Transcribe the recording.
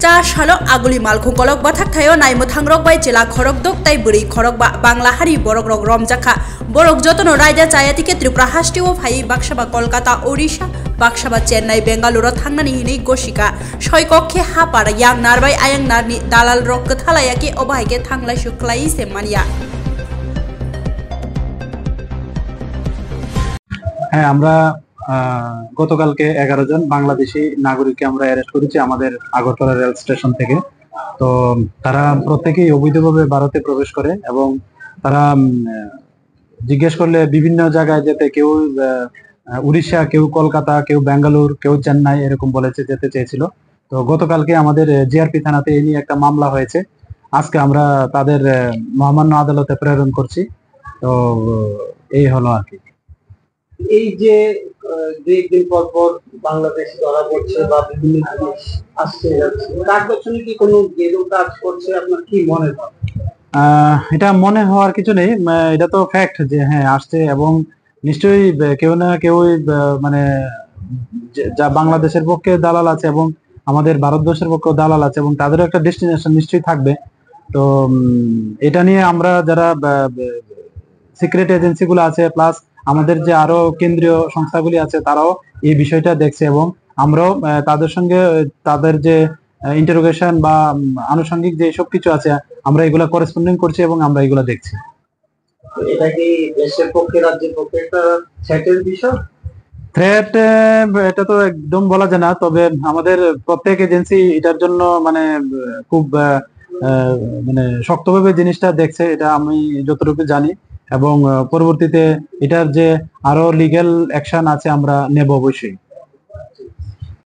चा सालो आगुली मालखौ गलक बाथाक थायो नायमो थांरक बाय जिला खरक दक ताई बुरी खरक बा बांला हारि बरक रक रमजाखा बरक जतन रायजा चायातिके त्रिपुरा हास्टिओ फाइ बाक्साबा कलकाता ओडिशा बाक्साबा चेन्नाई बेंगालुरु थांनानै हिनै गसिका सय कक्षे हापार यां नारबाय आयां नारनि दालाल रक कथालायाके अबाहायके थांलाय सुख्लाय सेमानिया। হ্যাঁ, আমরা গতকালকে 11 জন বাংলাদেশি নাগরিককে আমরা অ্যারেস্ট করেছি আমাদের আগরতলা রেল স্টেশন থেকে। তো তারা প্রত্যেকেই অবৈধভাবে ভারতে প্রবেশ করে এবং তারা জিজ্ঞেস করলে বিভিন্ন জায়গায় যেতে, কেউ উড়িষ্যা, কেউ কলকাতা, কেউ বেঙ্গালুরু, কেউ চেন্নাই এরকম বলেছে যেতে চেয়েছিল। তো গতকালকে আমাদের জিআরপি থানাতে এই নিয়ে একটা মামলা হয়েছে। আজকে আমরা তাদের মহামান্য আদালতে প্রেরণ করছি। তো এই হলো আর কি। এই যে দুই পর পর বাংলাদেশ ধরা পড়ছে বা বিভিন্ন জিনিস আসছে যাচ্ছে, তার পেছনে কি কোনো গেরু কাজ করছে, আপনার কি মনে হয়? এটা মনে হওয়ার কিছু নেই, এটা তো ফ্যাক্ট যে হ্যাঁ আসছে এবং নিশ্চয়ই কেউ না কেউ মানে যা বাংলাদেশের পক্ষে দালাল আছে এবং আমাদের ভারতবর্ষের পক্ষে দালাল আছে এবং তাদেরও একটা ডেস্টিনেশন নিশ্চয়ই থাকবে। তো এটা নিয়ে আমরা যারা সিক্রেট এজেন্সি গুলো আছে প্লাস আমাদের যে আরো কেন্দ্রীয় সংস্থাগুলি আছে তারাও এই বিষয়টা দেখছে এবং আমরাও তাদের সঙ্গে তাদের যে ইন্টারোগেশন বা আনুষঙ্গিক যে সব কিছু আছে আমরা এগুলা করেসপন্ডিং করছি এবং আমরা এগুলা দেখছি। এটা কি দেশের পক্ষে রাজ্যের পক্ষে একটা থ্রেটের বিষয়? থ্রেট এটা তো একদম বলা যায় না, তবে আমাদের প্রত্যেক এজেন্সি এটার জন্য মানে খুব মানে শক্তভাবে জিনিসটা দেখছে, এটা আমি যতটুকু জানি এবং পরবর্তীতে এটার যে আরো লিগ্যাল অ্যাকশন আছে আমরা নেব অবশ্যই।